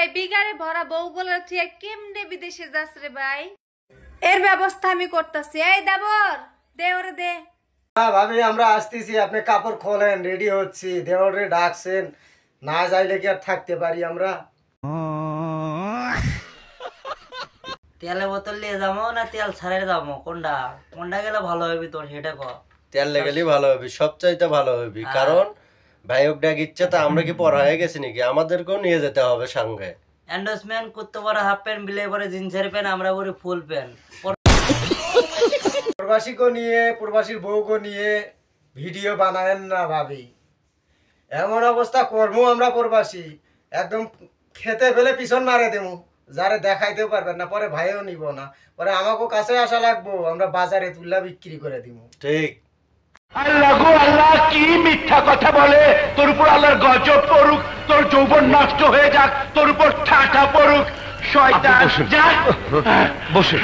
ভাই বিগারে ভরা বউগুলো তুই কেমনে বিদেশে যাস রে ভাই? এর ব্যবস্থা আমি করতেছি। এই দেবর দে ওরে দে। হ্যাঁ ভাবি আমরা আসতেছি, আপনি কাপড় খোলেন, রেডি হচ্ছি। দেওরে ডাকছেন, না যাইলে কি আর থাকতে পারি আমরা? তেলের বোতল নিয়ে যাবো না তেল ছাড়ে যাবো? কোনটা কোনটা গেলে ভালো হবে তোর সেটা কর। তেল লেগেলি ভালো হবে, সবচাইতে ভালো হবে। কারণ ভাইক ডাক ইচ্ছে তা আমরা কি পড়া হয়ে গেছি নাকি? আমাদেরকেও নিয়ে যেতে হবে সঙ্গে। এন্ডোসমেন্ট করতে পারে হাফ প্যান্ট বিলে পরে জিন্সের প্যান্ট, আমরা করি ফুল প্যান্ট। প্রবাসীকে নিয়ে, প্রবাসীর বউকে নিয়ে ভিডিও বানায়েন না ভাবি। এমন অবস্থা করবো আমরা প্রবাসী, একদম খেতে ফেলে পিছন মারে দেবো, যারে দেখাইতেও পারবেন না। পরে ভাইও নিব না, পরে আমাকে কাছে আসা লাগবো, আমরা বাজারে তুল্লা বিক্রি করে দিব। ঠিক। আল্লাহ গো আল্লাহ, কি মিথ্যা কথা বলে! তোর উপর আল্লাহর গজব পড়ুক, তোর যৌবন নষ্ট হয়ে যাক, তোর উপর ঠাটা পড়ুক, শয়তান। যা বসে।